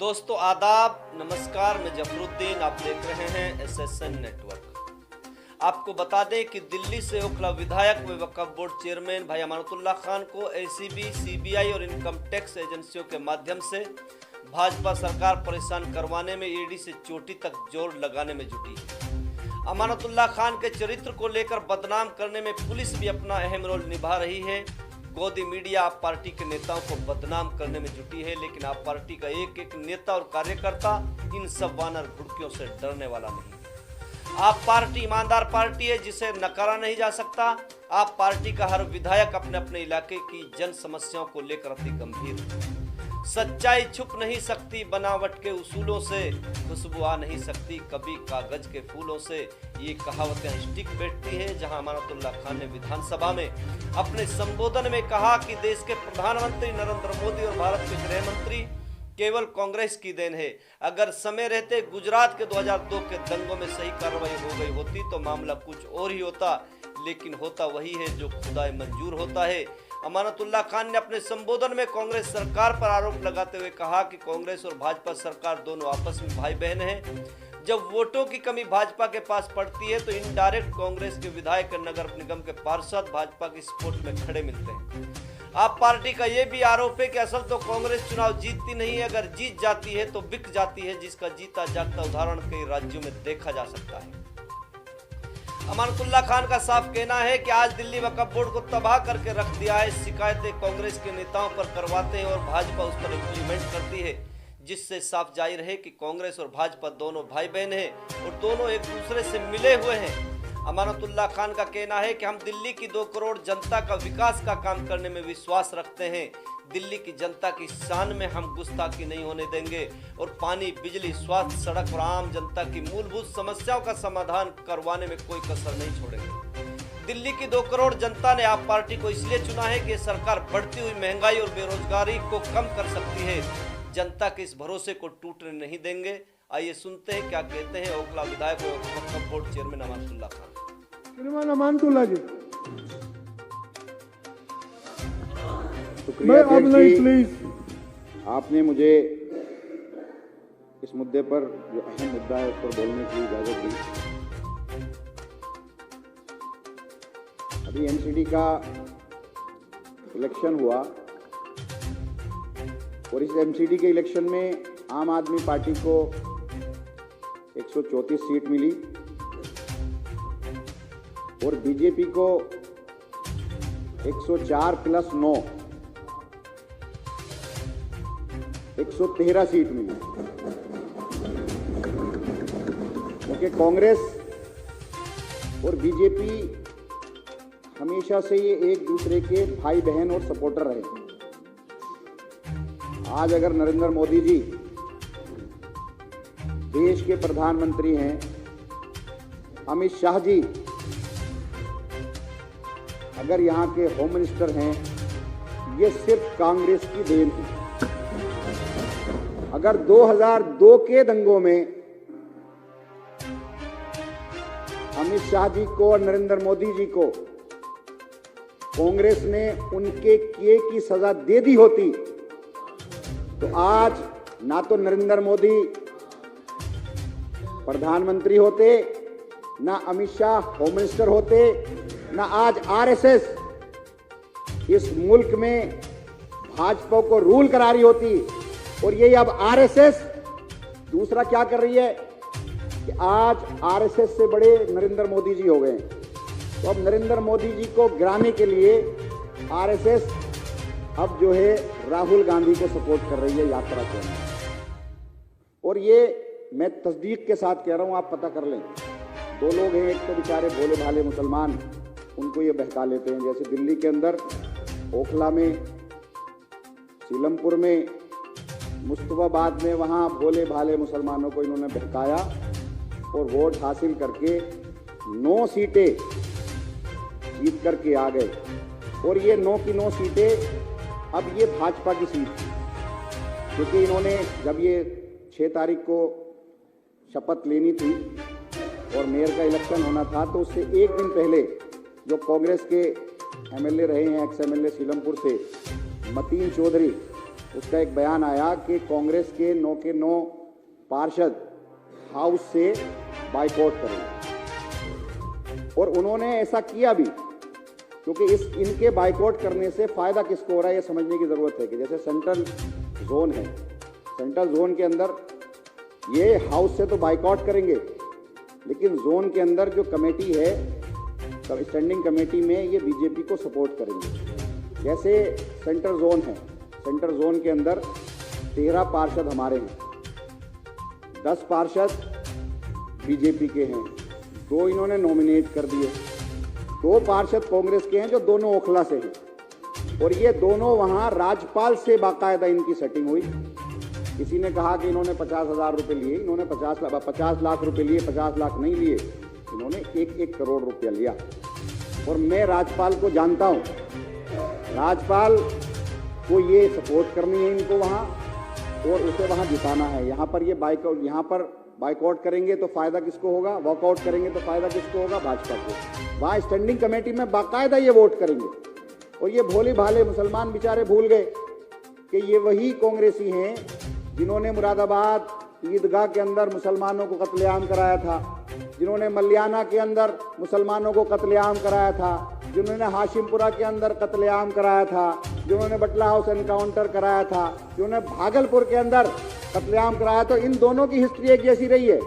दोस्तों आदाब, नमस्कार। मैं जफरुद्दीन, आप देख रहे हैं SSN नेटवर्क। आपको बता दें कि दिल्ली से ओखला विधायक व वक्फ बोर्ड चेयरमैन भाई अमानतुल्लाह खान को ACB, CBI और इनकम टैक्स एजेंसियों के माध्यम से भाजपा सरकार परेशान करवाने में ईडी से चोटी तक जोर लगाने में जुटी है। अमानतुल्लाह खान के चरित्र को लेकर बदनाम करने में पुलिस भी अपना अहम रोल निभा रही है। गोदी मीडिया आप पार्टी के नेताओं को बदनाम करने में जुटी है, लेकिन आप पार्टी का एक एक नेता और कार्यकर्ता इन सब वानर भुड़कियों से डरने वाला नहीं। आप पार्टी ईमानदार पार्टी है जिसे नकारा नहीं जा सकता। आप पार्टी का हर विधायक अपने अपने इलाके की जन समस्याओं को लेकर अति गंभीर है। सच्चाई छुप नहीं सकती, बनावट के उसूलों से खुशबू आ नहीं सकती, कभी कागज के फूलों से, ये कहावतें स्टिक बैठती है। जहां अमानतुल्लाह खान ने विधानसभा में अपने संबोधन में कहा कि देश के प्रधानमंत्री नरेंद्र मोदी और भारत के गृह मंत्री केवल कांग्रेस की देन है। अगर समय रहते गुजरात के 2002 के दंगों में सही कार्रवाई हो गई होती तो मामला कुछ और ही होता, लेकिन होता वही है जो खुदाए मंजूर होता है। अमानतुल्लाह खान ने अपने संबोधन में कांग्रेस सरकार पर आरोप लगाते हुए कहा कि कांग्रेस और भाजपा सरकार दोनों आपस में भाई बहन हैं। जब वोटों की कमी भाजपा के पास पड़ती है तो इनडायरेक्ट कांग्रेस के विधायक, नगर निगम के पार्षद भाजपा की सपोर्ट में खड़े मिलते हैं। आप पार्टी का यह भी आरोप है कि असल तो कांग्रेस चुनाव जीतती नहीं है, अगर जीत जाती है तो बिक जाती है, जिसका जीता जागता उदाहरण कई राज्यों में देखा जा सकता है। अमानतुल्लाह खान का साफ कहना है कि आज दिल्ली वक्फ बोर्ड को तबाह करके रख दिया है। शिकायतें कांग्रेस के नेताओं पर करवाते हैं और भाजपा उस पर इम्प्लीमेंट करती है, जिससे साफ जाहिर है कि कांग्रेस और भाजपा दोनों भाई बहन हैं और दोनों एक दूसरे से मिले हुए हैं। अमानतुल्लाह खान का कहना है कि हम दिल्ली की 2 करोड़ जनता का विकास का काम करने में विश्वास रखते हैं। दिल्ली की जनता की शान में हम गुस्ताखी नहीं होने देंगे और पानी, बिजली, स्वास्थ्य, सड़क और आम जनता की मूलभूत समस्याओं का समाधान करवाने में कोई कसर नहीं छोड़ेंगे। दिल्ली की 2 करोड़ जनता ने आप पार्टी को इसलिए चुना है कि सरकार बढ़ती हुई महंगाई और बेरोजगारी को कम कर सकती है। जनता के इस भरोसे को टूटने नहीं देंगे। आइए सुनते हैं क्या कहते हैं ओखला विधायक और वक्फ बोर्ड चेयरमैन अमानतुल्लाह खान। श्रीमान अमानतुल्लाह जी, शुक्रिया प्लीज, आपने मुझे इस मुद्दे पर जो अहम मुद्दा है उस पर बोलने की इजाजत दी। अभी MCD का इलेक्शन हुआ और इस MCD के इलेक्शन में आम आदमी पार्टी को 134 सीट मिली और बीजेपी को 104 प्लस 9 113 सीट मिली, क्योंकि कांग्रेस और बीजेपी हमेशा से ये एक दूसरे के भाई बहन और सपोर्टर रहे। आज अगर नरेंद्र मोदी जी देश के प्रधानमंत्री हैं, अमित शाह जी अगर यहाँ के होम मिनिस्टर हैं, ये सिर्फ कांग्रेस की देन थी। अगर 2002 के दंगों में अमित शाह जी को और नरेंद्र मोदी जी को कांग्रेस ने उनके किए की सजा दे दी होती तो आज ना तो नरेंद्र मोदी प्रधानमंत्री होते, ना अमित शाह होम मिनिस्टर होते, ना आज RSS इस मुल्क में भाजपा को रूल करा रही होती। और ये अब RSS दूसरा क्या कर रही है कि आज RSS से बड़े नरेंद्र मोदी जी हो गए। तो अब नरेंद्र मोदी जी को गिराने के लिए RSS अब जो है राहुल गांधी को सपोर्ट कर रही है यात्रा के अंदर। और ये मैं तस्दीक के साथ कह रहा हूं, आप पता कर लें। 2 लोग हैं, एक तो बेचारे भोले भाले मुसलमान, उनको ये बहका लेते हैं। जैसे दिल्ली के अंदर ओखला में, सीलमपुर में, मुस्तफाबाद में, वहाँ भोले भाले मुसलमानों को इन्होंने बहकाया और वोट हासिल करके 9 सीटें जीत करके आ गए। और ये 9 की 9 सीटें अब ये भाजपा की सीट थी, क्योंकि इन्होंने जब ये 6 तारीख को शपथ लेनी थी और मेयर का इलेक्शन होना था, तो उससे एक दिन पहले जो कांग्रेस के MLA रहे हैं, एक्स MLA सीलमपुर से मतीन चौधरी, उसका एक बयान आया कि कांग्रेस के 9 पार्षद हाउस से बाइकआउट करेंगे, और उन्होंने ऐसा किया भी, क्योंकि इनके बाइकआउट करने से फायदा किसको हो रहा है ये समझने की जरूरत है कि जैसे सेंट्रल जोन है, सेंट्रल जोन के अंदर ये हाउस से तो बाइकआउट करेंगे, लेकिन जोन के अंदर जो कमेटी है, स्टैंडिंग कमेटी में ये बीजेपी को सपोर्ट करेंगे। जैसे सेंट्रल जोन है, सेंट्रल जोन के अंदर 13 पार्षद हमारे हैं, 10 पार्षद बीजेपी के हैं, 2 इन्होंने नॉमिनेट कर दिए, 2 पार्षद कांग्रेस के हैं जो दोनों ओखला से हैं, और ये दोनों वहां राज्यपाल से बाकायदा इनकी सेटिंग हुई। किसी ने कहा कि इन्होंने 50,000 रुपये लिए, इन्होंने 50 लाख रुपए लिए, 50 लाख नहीं लिए, इन्होंने 1 करोड़ रुपया लिया। और मैं राज्यपाल को जानता हूं, राज्यपाल को ये सपोर्ट करनी है इनको वहां, और उसे वहां जिताना है। यहाँ पर बाइकआउट करेंगे तो फायदा किसको होगा, वॉकआउट करेंगे तो फायदा किसको होगा, भाजपा को। वहां स्टैंडिंग कमेटी में बाकायदा ये वोट करेंगे। और ये भोले भाले मुसलमान बेचारे भूल गए कि ये वही कांग्रेसी हैं जिन्होंने मुरादाबाद ईदगाह के अंदर मुसलमानों को कत्लेआम कराया था, जिन्होंने मल्याना के अंदर मुसलमानों को कत्लेआम कराया था, जिन्होंने हाशिमपुरा के अंदर कत्लेआम कराया था, जिन्होंने बटला हाउस एनकाउंटर कराया था, जिन्होंने भागलपुर के अंदर कत्लेआम कराया। तो इन दोनों की हिस्ट्री एक जैसी रही है।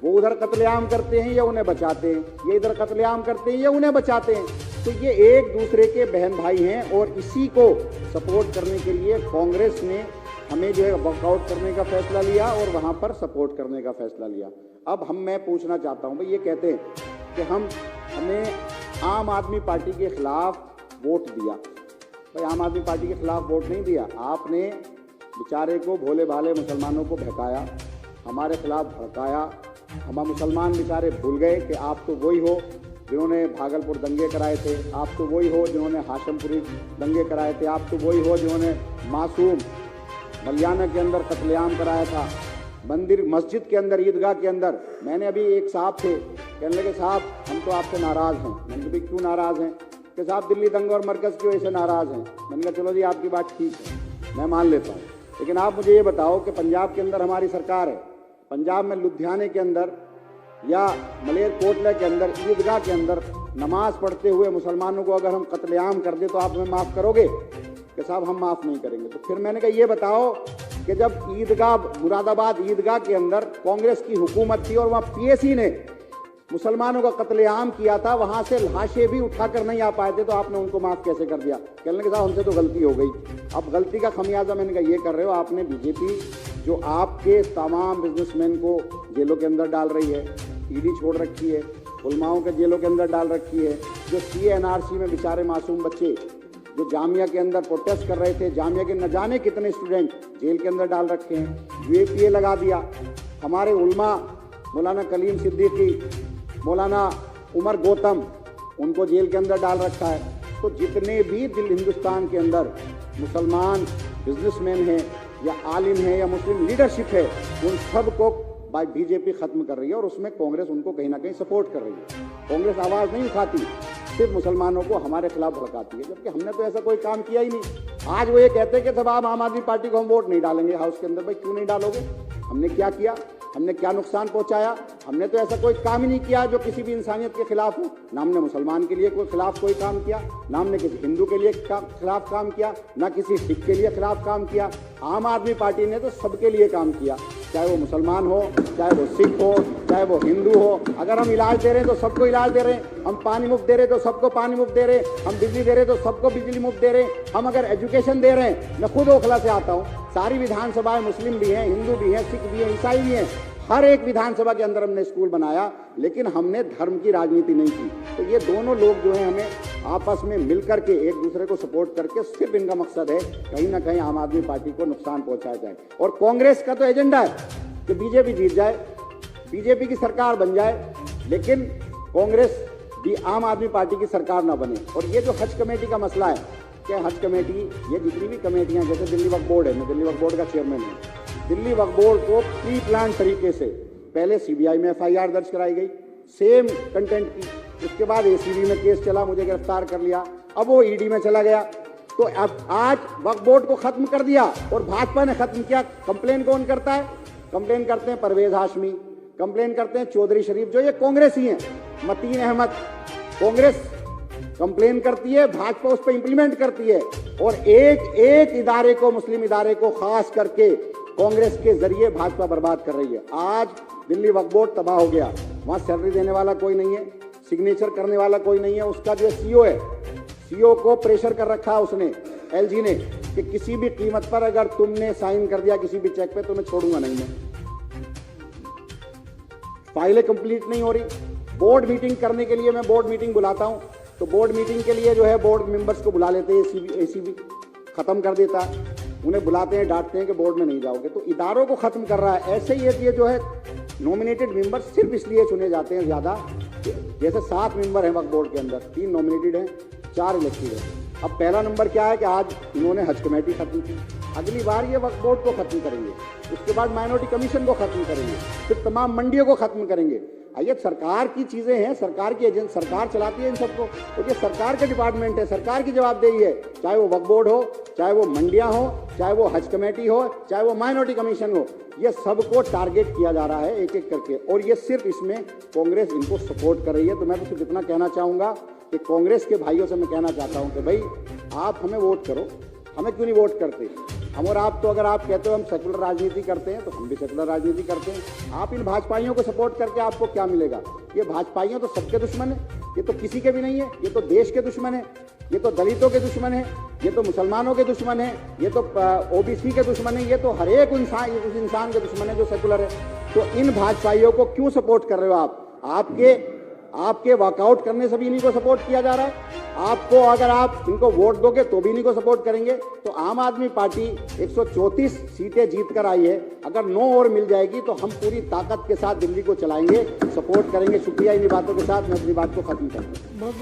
वो उधर कत्लेआम करते हैं या उन्हें बचाते हैं, ये इधर कत्लेआम करते हैं या उन्हें बचाते हैं। तो ये एक दूसरे के बहन भाई हैं, और इसी को सपोर्ट करने के लिए कांग्रेस ने हमें जो है वॉकआउट करने का फैसला लिया और वहां पर सपोर्ट करने का फैसला लिया। अब मैं पूछना चाहता हूं भाई, ये कहते हैं कि हमें आम आदमी पार्टी के खिलाफ वोट दिया। भाई आम आदमी पार्टी के खिलाफ वोट नहीं दिया, आपने बेचारे को भोले भाले मुसलमानों को बहकाया, हमारे खिलाफ भड़काया। हम मुसलमान बेचारे भूल गए कि आप तो वही हो जिन्होंने भागलपुर दंगे कराए थे, आप तो वही हो जिन्होंने हाशिमपुरी दंगे कराए थे, आप तो वही हो जिन्होंने मासूम मल्याना के अंदर कत्लेआम कराया था, मंदिर मस्जिद के अंदर, ईदगाह के अंदर। मैंने अभी एक साहब थे, कहने लगे साहब हम तो आपसे नाराज़ हैं। मैंने कहा क्यों नाराज़ हैं? कि साहब दिल्ली दंगे और मरकज़ की वजह से नाराज़ हैं। मैंने कहा चलो जी आपकी बात ठीक है, मैं मान लेता हूँ, लेकिन आप मुझे ये बताओ कि पंजाब के अंदर हमारी सरकार है, पंजाब में लुधियाने के अंदर या मलेरकोटला के अंदर ईदगाह के अंदर नमाज पढ़ते हुए मुसलमानों को अगर हम कत्लेआम कर दें तो आप हमें माफ़ करोगे? कि साहब हम माफ़ नहीं करेंगे। तो फिर मैंने कहा ये बताओ कि जब ईदगाह मुरादाबाद ईदगाह के अंदर कांग्रेस की हुकूमत थी और वहाँ पीएसी ने मुसलमानों का कत्लेआम किया था, वहाँ से लाशें भी उठाकर नहीं आ पाए थे, तो आपने उनको माफ़ कैसे कर दिया? कहने के साहब हमसे तो गलती हो गई। अब गलती का खमियाजा मैंने कहा ये कर रहे हो आपने, बीजेपी जो आपके तमाम बिजनेसमैन को जेलों के अंदर डाल रही है, ईडी छोड़ रखी है, उलमाओं के जेलों के अंदर डाल रखी है, जो CA/NRC में बेचारे मासूम बच्चे जो जामिया के अंदर प्रोटेस्ट कर रहे थे, जामिया के न जाने कितने स्टूडेंट जेल के अंदर डाल रखे हैं, UAPA लगा दिया, हमारे उलमा मौलाना कलीम सिद्दीकी, मौलाना उमर गौतम, उनको जेल के अंदर डाल रखा है। तो जितने भी हिंदुस्तान के अंदर मुसलमान बिजनेसमैन हैं या आलिम हैं या मुस्लिम लीडरशिप है, उन सब को बीजेपी खत्म कर रही है, और उसमें कांग्रेस उनको कहीं ना कहीं सपोर्ट कर रही है। कांग्रेस आवाज़ नहीं उठाती, सिर्फ मुसलमानों को हमारे खिलाफ भड़काती है, जबकि हमने तो ऐसा कोई काम किया ही नहीं। आज वो ये कहते हैं कि सब आप आम आदमी पार्टी को हम वोट नहीं डालेंगे हाउस के अंदर। भाई क्यों नहीं डालोगे? हमने क्या किया? हमने क्या नुकसान पहुंचाया? हमने तो ऐसा कोई काम ही नहीं किया जो किसी भी इंसानियत के खिलाफ हो। ना हमने मुसलमान के लिए खिलाफ कोई काम किया, ना हमने किसी हिंदू के लिए खिलाफ काम किया, ना किसी सिख के लिए खिलाफ काम किया। आम आदमी पार्टी ने तो सबके लिए काम किया, चाहे वो मुसलमान हो, चाहे वो सिख हो, चाहे वो हिंदू हो। अगर हम इलाज दे रहे हैं तो सबको इलाज दे रहे हैं, हम पानी मुफ्त दे रहे हैं तो सबको पानी मुफ्त दे रहे हैं, हम बिजली दे रहे हैं तो सबको बिजली मुफ्त दे रहे हैं, हम अगर एजुकेशन दे रहे हैं, मैं खुद ओखला से आता हूँ, सारी विधानसभाएं मुस्लिम भी हैं, हिंदू भी हैं, सिख भी हैं, ईसाई भी हैं, हर एक विधानसभा के अंदर हमने स्कूल बनाया, लेकिन हमने धर्म की राजनीति नहीं की। तो ये दोनों लोग जो हैं हमें आपस में मिल करके एक दूसरे को सपोर्ट करके, सिर्फ इनका मकसद है कहीं ना कहीं आम आदमी पार्टी को नुकसान पहुंचाया जाए। और कांग्रेस का तो एजेंडा है कि बीजेपी जीत जाए, बीजेपी की सरकार बन जाए, लेकिन कांग्रेस भी आम आदमी पार्टी की सरकार ना बने। और ये जो हज कमेटी का मसला है, क्या हज कमेटी, ये जितनी भी कमेटियां, जैसे दिल्ली वक्फ बोर्ड है, मैं दिल्ली वक्फ बोर्ड का चेयरमैन हूँ, दिल्ली वक्फ बोर्ड को प्री प्लान तरीके से पहले CBI में FIR दर्ज कराई गई सेम कंटेंट की, उसके बाद ACB में केस चला, मुझे गिरफ्तार कर लिया, अब वो ED में चला गया, तो अब आज वक्फ बोर्ड को खत्म कर दिया और भाजपा ने खत्म किया। कंप्लेन कौन करता है? कंप्लेन करते हैं परवेज हाशमी, कंप्लेन करते हैं चौधरी शरीफ, जो ये कांग्रेस ही है, मतीन अहमद। कांग्रेस कंप्लेन करती है, भाजपा उस पर इंप्लीमेंट करती है, और एक एक इदारे को, मुस्लिम इदारे को खास करके कांग्रेस के जरिए भाजपा बर्बाद कर रही है। आज दिल्ली वक्फ बोर्ड तबाह हो गया, वहां सैलरी देने वाला कोई नहीं है, सिग्नेचर करने वाला कोई नहीं है। उसका जो सीईओ है, सीईओ को प्रेशर कर रखा है उसने, एलजी ने, कि किसी भी कीमत पर अगर तुमने साइन कर दिया किसी भी चेक पे तो मैं छोड़ूंगा नहीं। मैं फाइलें कंप्लीट नहीं हो रही। बोर्ड मीटिंग करने के लिए मैं बोर्ड मीटिंग बुलाता हूं, तो बोर्ड मीटिंग के लिए जो है बोर्ड मेंबर्स को बुला लेते हैं, एसीबी खत्म कर देता है, उन्हें बुलाते हैं, डांटते हैं कि बोर्ड में नहीं जाओगे। तो इदारों को खत्म कर रहा है। ऐसे ही ये जो है नॉमिनेटेड मेंबर सिर्फ इसलिए चुने जाते हैं ज्यादा, जैसे 7 मेंबर हैं वक्फ बोर्ड के अंदर, 3 नॉमिनेटेड हैं, 4 इलेक्टेड हैं। अब पहला नंबर क्या है कि आज इन्होंने हज कमेटी खत्म की, अगली बार ये वक्फ बोर्ड को खत्म करेंगे, उसके बाद माइनॉरिटी कमीशन को खत्म करेंगे, फिर तमाम मंडियों को खत्म करेंगे। ये सरकार की चीजें हैं, सरकार की एजेंसी, सरकार चलाती है इन सबको, और ये सरकार के डिपार्टमेंट है, सरकार की जवाबदेही है, चाहे वो वक्फ बोर्ड हो, चाहे वो मंडियां हो, चाहे वो हज कमेटी हो, चाहे वो माइनॉरिटी कमीशन हो, ये सबको टारगेट किया जा रहा है एक एक करके, और ये सिर्फ इसमें कांग्रेस इनको सपोर्ट कर रही है। तो मैं तो सिर्फ इतना कहना चाहूंगा कि कांग्रेस के भाइयों से मैं कहना चाहता हूं कि भाई आप हमें वोट करो, हमें क्यों नहीं वोट करते? हम और आप तो, अगर आप कहते हो हम सेकुलर राजनीति करते हैं तो हम भी सेकुलर राजनीति करते हैं। आप इन भाजपाइयों को सपोर्ट करके आपको क्या मिलेगा? ये भाजपाइयों तो सबके दुश्मन है, ये तो किसी के भी नहीं है, ये तो देश के दुश्मन है, ये तो दलितों के दुश्मन है, ये तो मुसलमानों के दुश्मन है, ये तो ओबीसी के दुश्मन है, ये तो हर एक उस इंसान के दुश्मन है जो सेकुलर है। तो इन भाजपाइयों को क्यों सपोर्ट कर रहे हो आप? आपके वॉकआउट करने से भी इन्हीं को सपोर्ट किया जा रहा है। आपको, अगर आप इनको वोट दोगे तो भी इन्हीं को सपोर्ट करेंगे। तो आम आदमी पार्टी 134 सीटें जीत कर आई है, अगर 9 और मिल जाएगी तो हम पूरी ताकत के साथ दिल्ली को चलाएंगे, सपोर्ट करेंगे। शुक्रिया। इन्हीं बातों के साथ मैं अपनी बात को खत्म करता हूँ।